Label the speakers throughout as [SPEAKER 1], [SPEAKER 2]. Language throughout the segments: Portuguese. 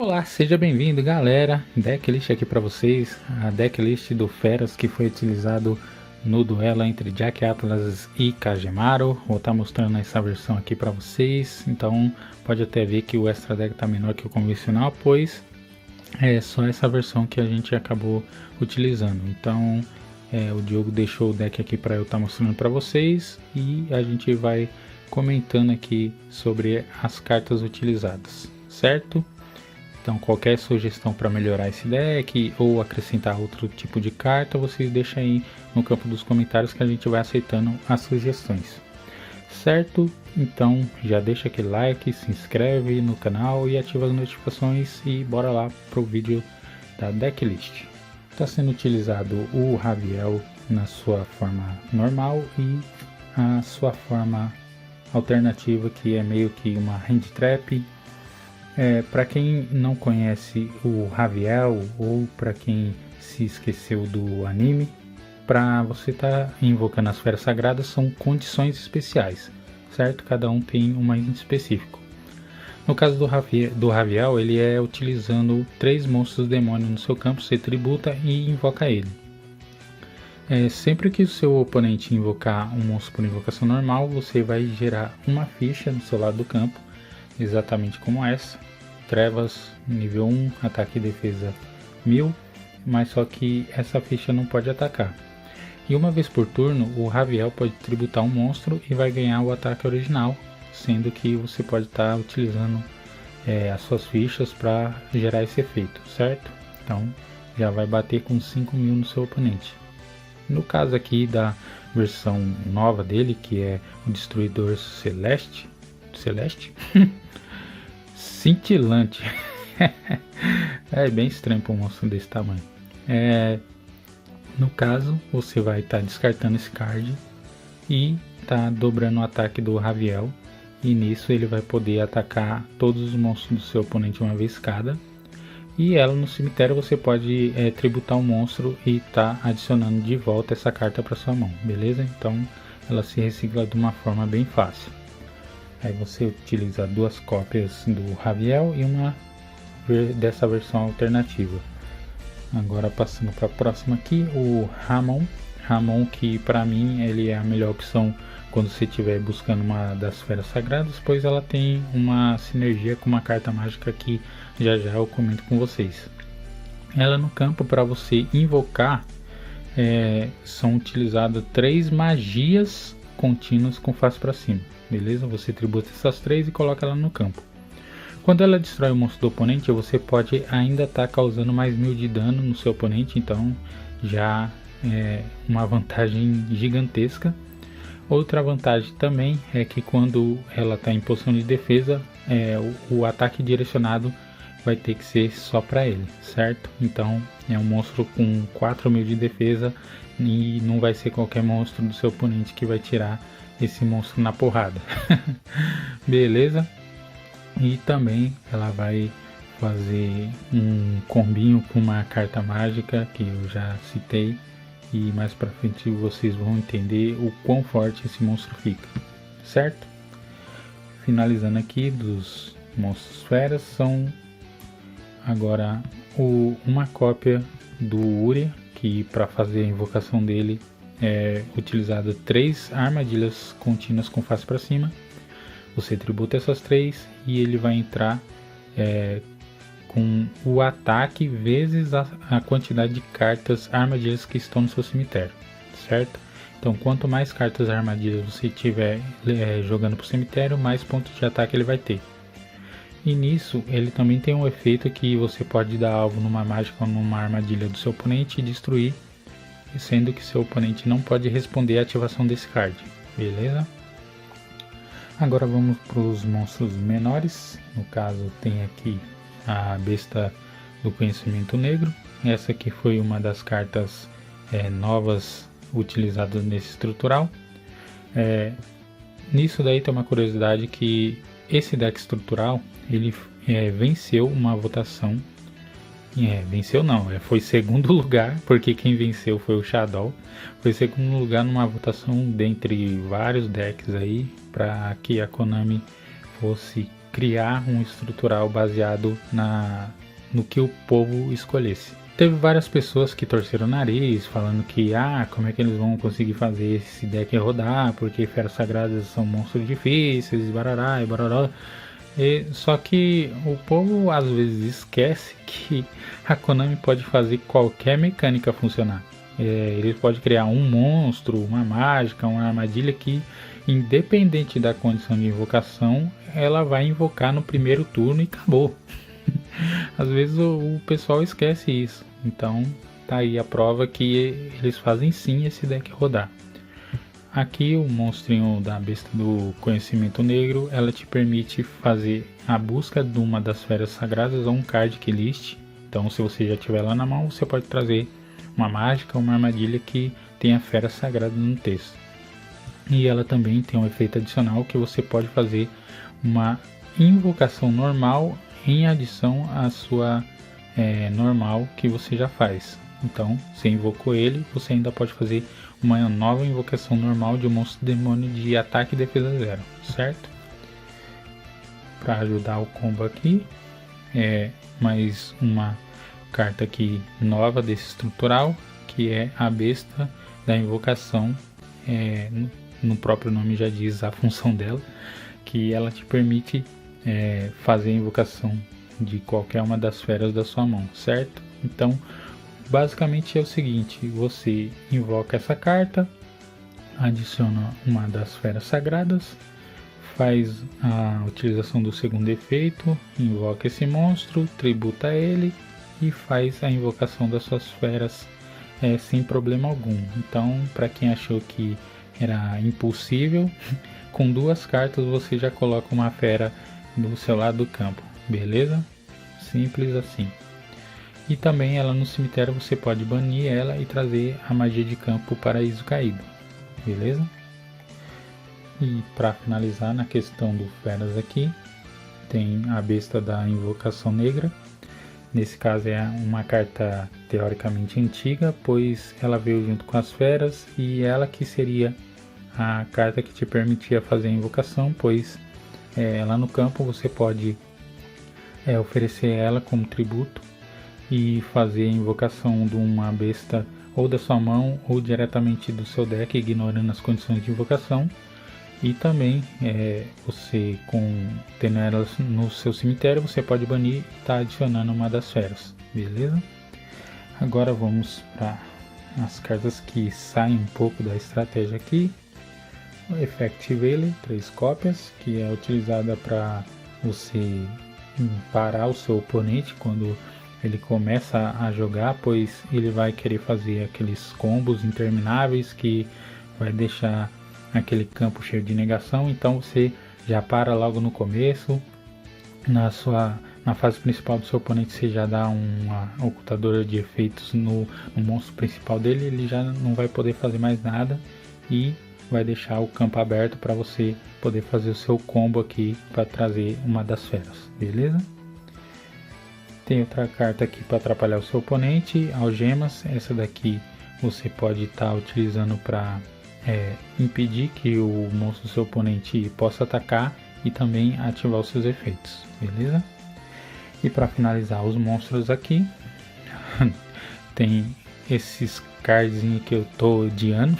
[SPEAKER 1] Olá, seja bem-vindo, galera. Decklist aqui para vocês, a decklist do Feras que foi utilizado no duelo entre Jack Atlas e Kagemaru. Vou estar mostrando essa versão aqui para vocês. Então pode até ver que o extra deck está menor que o convencional, pois é só essa versão que a gente acabou utilizando. Então o Diogo deixou o deck aqui para eu estar mostrando para vocês e a gente vai comentando aqui sobre as cartas utilizadas, certo? Então qualquer sugestão para melhorar esse deck ou acrescentar outro tipo de carta, vocês deixam aí no campo dos comentários que a gente vai aceitando as sugestões. Certo? Então já deixa aquele like, se inscreve no canal e ativa as notificações e bora lá pro vídeo da decklist. Está sendo utilizado o Raviel na sua forma normal e a sua forma alternativa, que é meio que uma hand trap. Para quem não conhece o Raviel ou para quem se esqueceu do anime, para você estar invocando as feras sagradas são condições especiais, certo? Cada um tem uma em específico. No caso do Raviel, ele é utilizando 3 monstros demônio no seu campo, você tributa e invoca ele. Sempre que o seu oponente invocar um monstro por invocação normal, você vai gerar uma ficha no seu lado do campo, exatamente como essa. Trevas, nível 1, ataque e defesa 1000, mas só que essa ficha não pode atacar. E uma vez por turno, o Raviel pode tributar um monstro e vai ganhar o ataque original, sendo que você pode estar utilizando as suas fichas para gerar esse efeito, certo? Então já vai bater com 5000 no seu oponente. No caso aqui da versão nova dele, que é o Destruidor Celeste? Cintilante. É bem estranho para um monstro desse tamanho. No caso, você vai estar descartando esse card e tá dobrando o ataque do Raviel. E nisso ele vai poder atacar todos os monstros do seu oponente uma vez cada. E ela no cemitério você pode tributar um monstro e tá adicionando de volta essa carta para sua mão, beleza? Então ela se recicla de uma forma bem fácil. Aí você utiliza 2 cópias do Raviel e uma dessa versão alternativa. Agora passando para a próxima aqui, o Ramon, que para mim ele é a melhor opção quando você estiver buscando uma das feras sagradas, pois ela tem uma sinergia com uma carta mágica que já eu comento com vocês. Ela no campo, para você invocar, são utilizadas 3 magias contínuas com face para cima, beleza? Você tributa essas 3 e coloca ela no campo. Quando ela destrói o monstro do oponente, você pode ainda estar causando mais 1000 de dano no seu oponente, então já é uma vantagem gigantesca. Outra vantagem também é que quando ela está em posição de defesa, o ataque direcionado vai ter que ser só para ele, certo? Então é um monstro com 4000 de defesa e não vai ser qualquer monstro do seu oponente que vai tirar esse monstro na porrada. Beleza? E também ela vai fazer um combinho com uma carta mágica que eu já citei, e mais pra frente vocês vão entender o quão forte esse monstro fica, certo? Finalizando aqui dos monstros feras, são agora uma cópia do Uria, que para fazer a invocação dele é utilizado 3 armadilhas contínuas com face para cima. Você tributa essas 3 e ele vai entrar com o ataque vezes a quantidade de cartas armadilhas que estão no seu cemitério, certo? Então quanto mais cartas armadilhas você tiver jogando para o cemitério, mais pontos de ataque ele vai ter. E nisso ele também tem um efeito que você pode dar alvo numa mágica ou numa armadilha do seu oponente e destruir, sendo que seu oponente não pode responder à ativação desse card, beleza? Agora vamos para os monstros menores. No caso tem aqui a besta do conhecimento negro. Essa aqui foi uma das cartas novas utilizadas nesse estrutural. Nisso daí tem uma curiosidade, que esse deck estrutural ele venceu uma votação. Venceu não, foi segundo lugar, porque quem venceu foi o Shadow. Foi segundo lugar numa votação dentre vários decks aí, para que a Konami fosse criar um estrutural baseado no que o povo escolhesse. Teve várias pessoas que torceram o nariz, falando que como é que eles vão conseguir fazer esse deck rodar, porque feras sagradas são monstros difíceis, barará e barará. Só que o povo às vezes esquece que a Konami pode fazer qualquer mecânica funcionar. Ele pode criar um monstro, uma mágica, uma armadilha que, independente da condição de invocação, ela vai invocar no primeiro turno e acabou. Às vezes o pessoal esquece isso. Então tá aí a prova que eles fazem sim esse deck rodar. Aqui o monstrinho da besta do conhecimento negro, ela te permite fazer a busca de uma das feras sagradas ou um card que list. Então se você já tiver lá na mão, você pode trazer uma mágica ou uma armadilha que tenha fera sagrada no texto. E ela também tem um efeito adicional que você pode fazer uma invocação normal em adição à sua normal que você já faz. Então, você invocou ele, você ainda pode fazer uma nova invocação normal de um monstro demônio de ataque e defesa 0, certo? Para ajudar o combo aqui, mais uma carta aqui nova desse estrutural, que é a besta da invocação. No próprio nome já diz a função dela, que ela te permite fazer a invocação de qualquer uma das feras da sua mão, certo? Então, basicamente é o seguinte: você invoca essa carta, adiciona uma das feras sagradas, faz a utilização do segundo efeito, invoca esse monstro, tributa ele e faz a invocação das suas feras sem problema algum. Então, para quem achou que era impossível, com 2 cartas você já coloca uma fera do seu lado do campo, beleza? Simples assim. E também ela no cemitério você pode banir ela e trazer a magia de campo Paraíso Caído, beleza? E para finalizar na questão do feras aqui, tem a besta da invocação negra. Nesse caso é uma carta teoricamente antiga, pois ela veio junto com as feras e ela que seria a carta que te permitia fazer a invocação, pois lá no campo você pode oferecer ela como tributo e fazer a invocação de uma besta ou da sua mão ou diretamente do seu deck, ignorando as condições de invocação. E também você tendo elas no seu cemitério, você pode banir e tá adicionando uma das feras, beleza? Agora vamos para as cartas que saem um pouco da estratégia aqui. O Effective Valley, 3 cópias, que é utilizada para você parar o seu oponente quando ele começa a jogar, pois ele vai querer fazer aqueles combos intermináveis que vai deixar aquele campo cheio de negação. Então você já para logo no começo. Na fase principal do seu oponente você já dá uma ocultadora de efeitos no monstro principal dele, ele já não vai poder fazer mais nada e vai deixar o campo aberto para você poder fazer o seu combo aqui para trazer uma das feras, beleza? Tem outra carta aqui para atrapalhar o seu oponente, algemas. Essa daqui você pode estar utilizando para impedir que o monstro do seu oponente possa atacar e também ativar os seus efeitos, beleza? E para finalizar os monstros aqui, tem esses cardzinhos que eu tô odiando,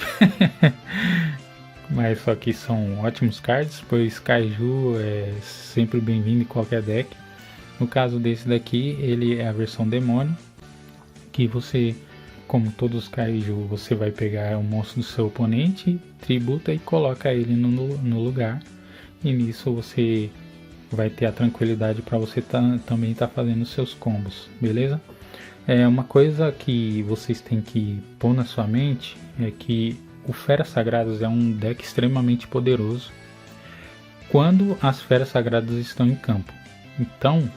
[SPEAKER 1] mas só que são ótimos cards, pois Kaiju é sempre bem-vindo em qualquer deck. No caso desse daqui, ele é a versão demônio, que você, como todos os Kaiju, você vai pegar o monstro do seu oponente, tributa e coloca ele no lugar. E nisso você vai ter a tranquilidade para você também estar fazendo os seus combos, beleza? Uma coisa que vocês têm que pôr na sua mente é que o Feras Sagradas é um deck extremamente poderoso quando as Feras Sagradas estão em campo. Então,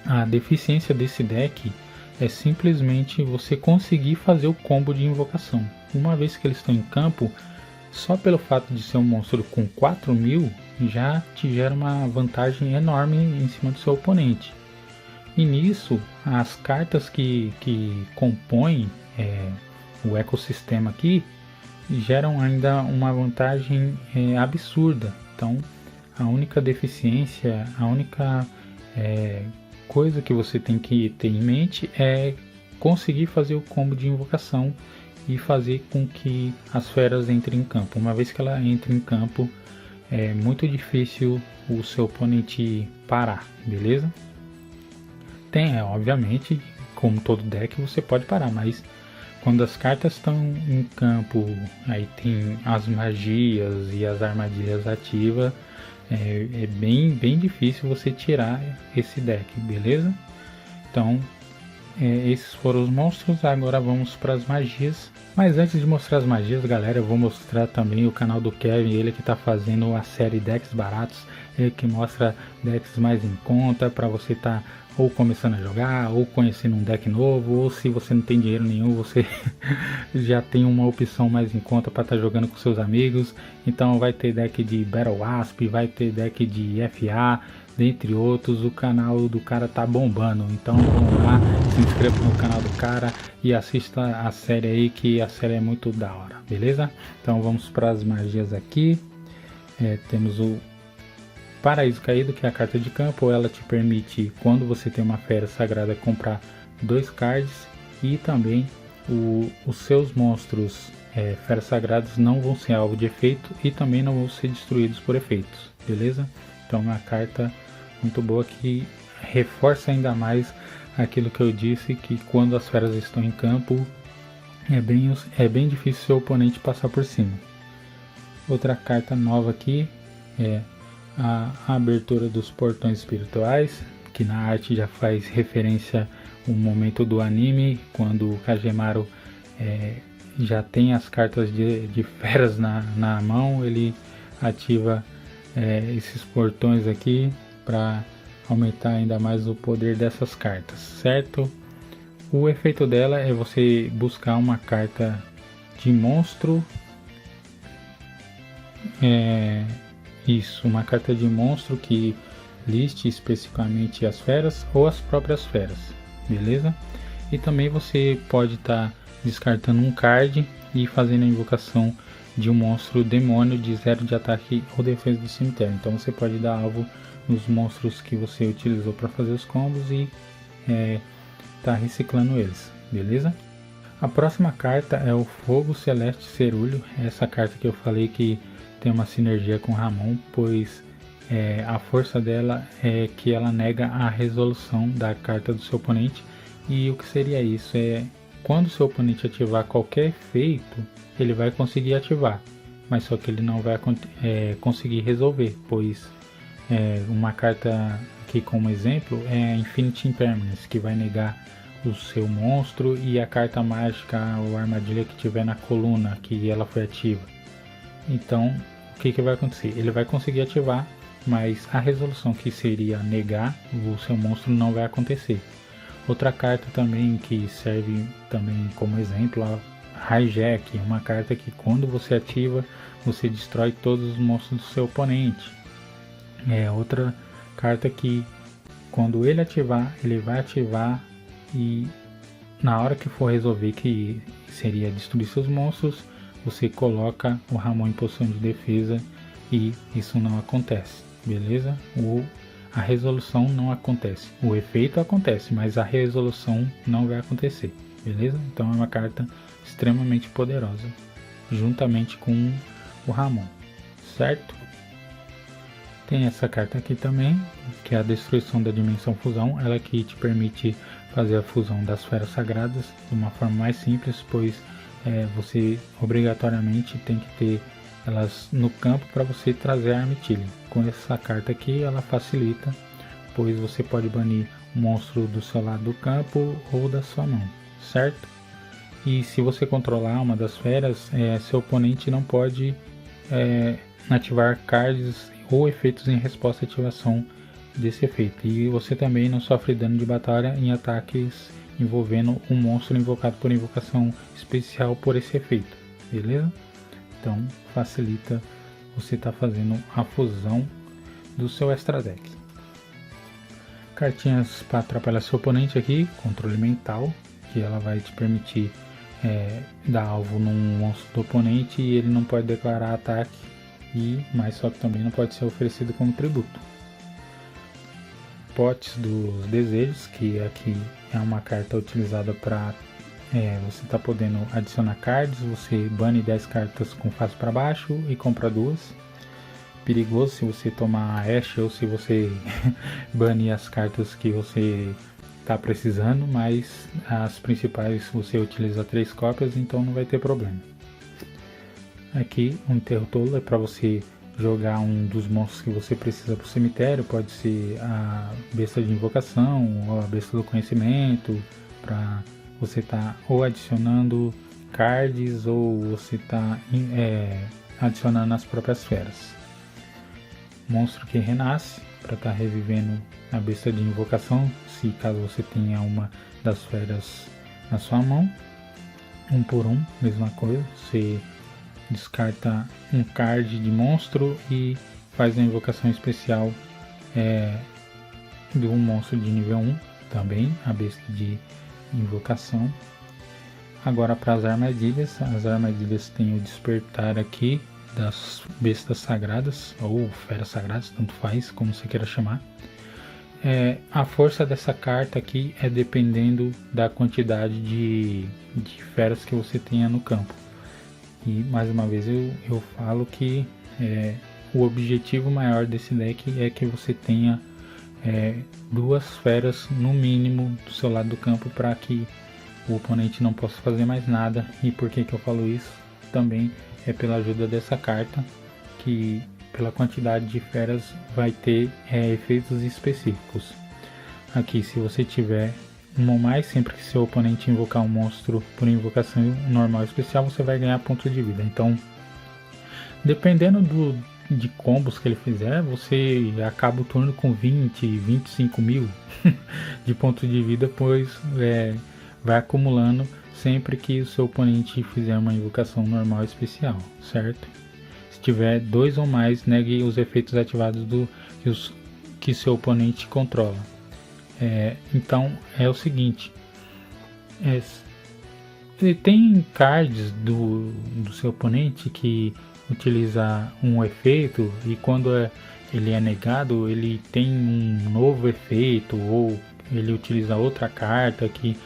[SPEAKER 1] a deficiência desse deck é simplesmente você conseguir fazer o combo de invocação. Uma vez que eles estão em campo, só pelo fato de ser um monstro com 4.000 já te gera uma vantagem enorme em cima do seu oponente. E nisso, as cartas que compõem o ecossistema aqui geram ainda uma vantagem absurda. Então, A única deficiência, a única coisa que você tem que ter em mente é conseguir fazer o combo de invocação e fazer com que as feras entrem em campo. Uma vez que ela entra em campo, é muito difícil o seu oponente parar, beleza? Obviamente, como todo deck, você pode parar, mas quando as cartas estão em campo, aí tem as magias e as armadilhas ativas, é bem difícil você tirar esse deck, beleza? Então, esses foram os monstros, agora vamos para as magias. Mas antes de mostrar as magias, galera, eu vou mostrar também o canal do Kevin, ele que está fazendo a série decks baratos, ele que mostra decks mais em conta para você estar ou começando a jogar, ou conhecendo um deck novo, ou se você não tem dinheiro nenhum, você já tem uma opção mais em conta para estar jogando com seus amigos. Então vai ter deck de Battle Asp, vai ter deck de FA, dentre outros. O canal do cara tá bombando, então vamos lá, se inscreva no canal do cara e assista a série aí, que a série é muito da hora, beleza? Então vamos para as magias aqui. Temos o Paraíso Caído, que é a carta de campo. Ela te permite, quando você tem uma fera sagrada, comprar 2 cards, e também os seus monstros feras sagradas não vão ser alvo de efeito e também não vão ser destruídos por efeitos, beleza? Então é uma carta muito boa que reforça ainda mais aquilo que eu disse, que quando as feras estão em campo é bem difícil seu oponente passar por cima. Outra carta nova aqui é a abertura dos portões espirituais, que na arte já faz referência ao momento do anime, quando o Kagemaru já tem as cartas de feras na mão, ele ativa esses portões aqui para aumentar ainda mais o poder dessas cartas, certo? O efeito dela é você buscar uma carta de monstro, uma carta de monstro que liste especificamente as feras ou as próprias feras, beleza? E também você pode estar descartando um card e fazendo a invocação de um monstro demônio de 0 de ataque ou defesa do cemitério. Então você pode dar alvo nos monstros que você utilizou para fazer os combos e tá reciclando eles, beleza? A próxima carta é o Fogo Celeste Cerúleo. Essa carta que eu falei que tem uma sinergia com Ramon, pois a força dela é que ela nega a resolução da carta do seu oponente. E o que seria isso? Quando o seu oponente ativar qualquer efeito, ele vai conseguir ativar, mas só que ele não vai conseguir resolver, pois uma carta aqui como exemplo é Infinite Impermanence, que vai negar o seu monstro e a carta mágica ou armadilha que tiver na coluna que ela foi ativa. Então o que vai acontecer? Ele vai conseguir ativar, mas a resolução, que seria negar o seu monstro, não vai acontecer. Outra carta também que serve também como exemplo, a Hijack, uma carta que quando você ativa, você destrói todos os monstros do seu oponente. Outra carta que quando ele ativar, ele vai ativar e na hora que for resolver, que seria destruir seus monstros, você coloca o Ramon em posição de defesa e isso não acontece, beleza? A resolução não acontece, o efeito acontece, mas a resolução não vai acontecer, beleza? Então é uma carta extremamente poderosa, juntamente com o Ramon, certo? Tem essa carta aqui também, que é a Destruição da Dimensão Fusão. Ela que te permite fazer a fusão das feras sagradas de uma forma mais simples, pois você obrigatoriamente tem que ter elas no campo para você trazer a Armitilha. Com essa carta aqui ela facilita, pois você pode banir um monstro do seu lado do campo ou da sua mão, certo? E se você controlar uma das feras, seu oponente não pode ativar cards ou efeitos em resposta à ativação desse efeito. E você também não sofre dano de batalha em ataques envolvendo um monstro invocado por invocação especial por esse efeito, beleza? Então facilita você estar fazendo a fusão do seu extra deck. Cartinhas para atrapalhar seu oponente aqui, controle mental, que ela vai te permitir dar alvo num monstro do oponente e ele não pode declarar ataque mas só que também não pode ser oferecido como tributo. Potes dos Desejos, que aqui é uma carta utilizada para você tá podendo adicionar cards. Você bane 10 cartas com face para baixo e compra 2. Perigoso se você tomar Ash ou se você banir as cartas que você está precisando, mas as principais você utiliza 3 cópias, então não vai ter problema. Aqui o Enterro Tolo é para você jogar um dos monstros que você precisa para o cemitério. Pode ser a besta de invocação ou a besta do conhecimento, para você estar ou adicionando cards ou você está adicionando as próprias feras. Monstro que renasce, para estar revivendo a besta de invocação, se caso você tenha uma das feras na sua mão. 1 por 1, mesma coisa, você descarta um card de monstro e faz uma invocação especial de um monstro de nível 1, também a besta de invocação. Agora para as armadilhas tem o despertar aqui das bestas sagradas ou feras sagradas, tanto faz como você queira chamar. A força dessa carta aqui é dependendo da quantidade de feras que você tenha no campo. E mais uma vez eu falo que o objetivo maior desse deck é que você tenha 2 feras no mínimo do seu lado do campo, para que o oponente não possa fazer mais nada. E por que eu falo isso? Também é pela ajuda dessa carta, que pela quantidade de feras vai ter efeitos específicos. Aqui, se você tiver uma ou mais, sempre que seu oponente invocar um monstro por invocação normal ou especial, você vai ganhar pontos de vida. Então, dependendo de combos que ele fizer, você acaba o turno com 20, 25 mil de pontos de vida, pois vai acumulando sempre que o seu oponente fizer uma invocação normal ou especial, certo? Se tiver 2 ou mais, negue os efeitos ativados que seu oponente controla. Então é o seguinte, tem cards do seu oponente que utiliza um efeito, e quando ele é negado, ele tem um novo efeito, ou ele utiliza outra carta que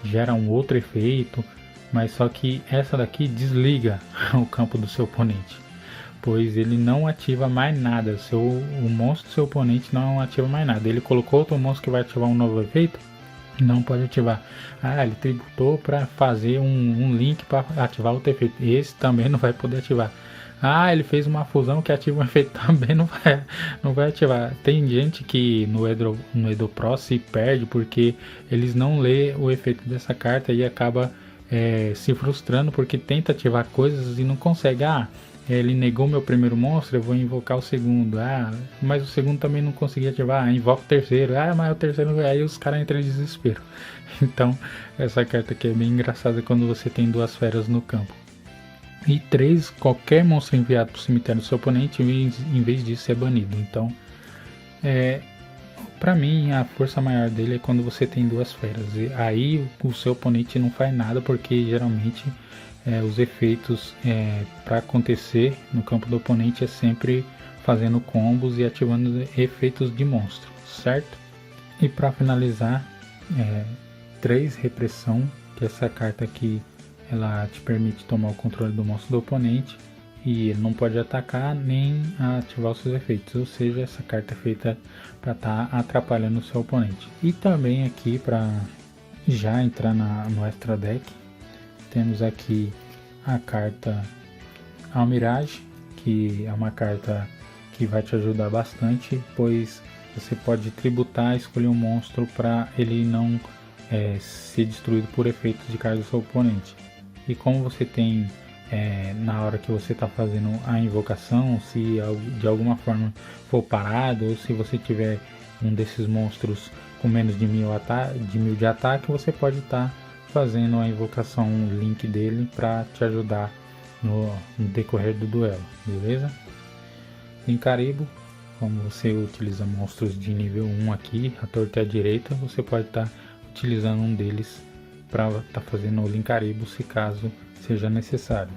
[SPEAKER 1] gera um outro efeito, mas só que essa daqui desliga o campo do seu oponente, pois ele não ativa mais nada. O monstro do seu oponente não ativa mais nada. Ele colocou outro monstro que vai ativar um novo efeito, não pode ativar. Ele tributou para fazer um link para ativar outro efeito, esse também não vai poder ativar. Ele fez uma fusão que ativa um efeito, também não vai ativar. Tem gente que no Edo Pro se perde porque eles não lê o efeito dessa carta e acaba se frustrando porque tenta ativar coisas e não consegue. Ele negou meu primeiro monstro, eu vou invocar o segundo. Mas o segundo também não consegui ativar. Invoca o terceiro. Mas o terceiro, aí os caras entram em desespero. Então, essa carta aqui é bem engraçada quando você tem 2 feras no campo. E 3, qualquer monstro enviado para o cemitério do seu oponente, em vez disso, é banido. Então, para mim, a força maior dele é quando você tem 2 feras. E aí o seu oponente não faz nada, porque geralmente os efeitos para acontecer no campo do oponente é sempre fazendo combos e ativando efeitos de monstro, certo? E para finalizar, 3, repressão, que essa carta aqui ela te permite tomar o controle do monstro do oponente e ele não pode atacar nem ativar os seus efeitos, ou seja, essa carta é feita para estar atrapalhando o seu oponente. E também aqui, para já entrar no extra deck, temos aqui a carta Almirage, que é uma carta que vai te ajudar bastante, pois você pode tributar, escolher um monstro para ele não ser destruído por efeitos de carga do seu oponente. E como você tem na hora que você está fazendo a invocação, se de alguma forma for parado, ou se você tiver um desses monstros com menos de 1000 de ataque, você pode estar fazendo a invocação link dele para te ajudar no decorrer do duelo, beleza? Linkaribo, como você utiliza monstros de nível 1 aqui, à torta e à direita, você pode estar utilizando um deles para estar fazendo o Linkaribo, se caso seja necessário.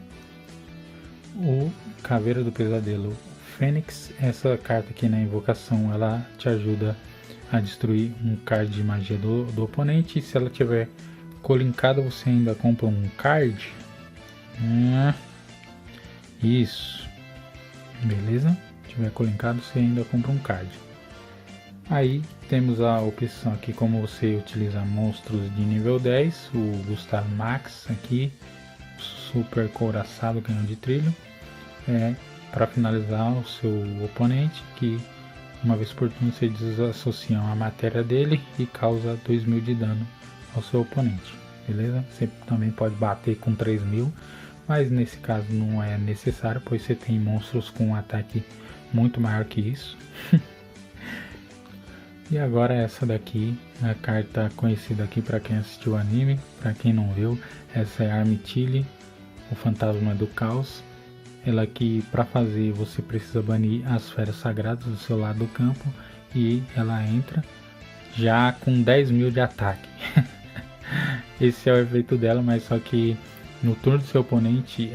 [SPEAKER 1] o Caveira do Pesadelo Fênix. Essa carta aqui na invocação, ela te ajuda a destruir um card de magia do oponente. E se ela tiver colincada, você ainda compra um card. Isso. Beleza? Se tiver colincado, você ainda compra um card. Aí temos a opção aqui como você utilizar monstros de nível 10. O Gustavo Max aqui, super couraçado, canhão de trilho. Para finalizar o seu oponente, que uma vez por turno você desassocia a matéria dele e causa 2.000 de dano ao seu oponente, beleza? Você também pode bater com 3.000, mas nesse caso não é necessário, pois você tem monstros com um ataque muito maior que isso. E agora essa daqui, a carta conhecida aqui para quem assistiu o anime, para quem não viu, essa é a Armityle, o fantasma do caos. Ela aqui, para fazer, você precisa banir as feras sagradas do seu lado do campo e ela entra já com 10.000 de ataque. Esse é o efeito dela, mas só que no turno do seu oponente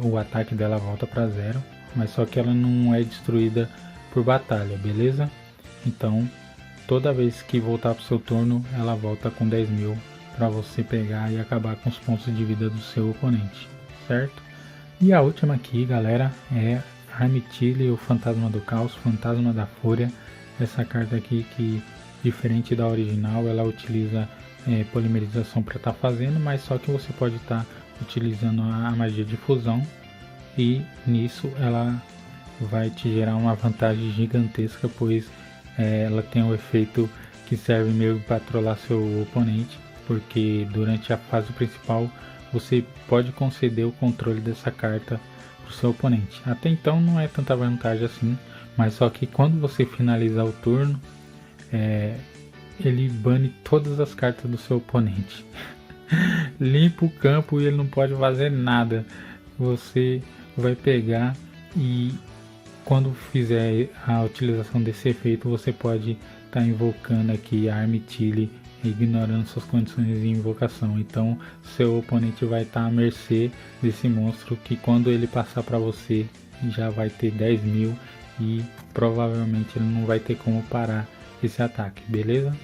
[SPEAKER 1] o ataque dela volta para 0, mas só que ela não é destruída por batalha, beleza? Então toda vez que voltar para o seu turno, ela volta com 10.000 para você pegar e acabar com os pontos de vida do seu oponente, certo? E a última aqui, galera, é Armityle, o Fantasma do Caos, Fantasma da Fúria. Essa carta aqui que, diferente da original, ela utiliza polimerização para estar fazendo, mas só que você pode estar utilizando a magia de fusão e nisso ela vai te gerar uma vantagem gigantesca, pois ela tem um efeito que serve meio para trollar seu oponente, porque durante a fase principal você pode conceder o controle dessa carta para o seu oponente. Até então não é tanta vantagem assim, mas só que quando você finalizar o turno, ele bane todas as cartas do seu oponente. Limpa o campo e ele não pode fazer nada. Você vai pegar e quando fizer a utilização desse efeito, você pode estar invocando aqui a Armityle, ignorando suas condições de invocação. Então seu oponente vai estar à mercê desse monstro, que quando ele passar para você já vai ter 10.000 e provavelmente ele não vai ter como parar esse ataque, beleza?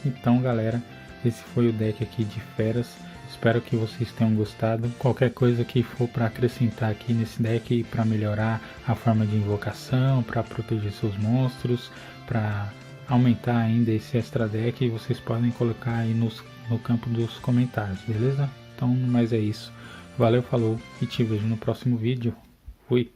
[SPEAKER 1] Então galera, esse foi o deck aqui de feras. Espero que vocês tenham gostado. Qualquer coisa que for para acrescentar aqui nesse deck, para melhorar a forma de invocação, para proteger seus monstros, para aumentar ainda esse extra deck, vocês podem colocar aí no campo dos comentários, beleza? Então, mas é isso. Valeu, falou e te vejo no próximo vídeo. Fui!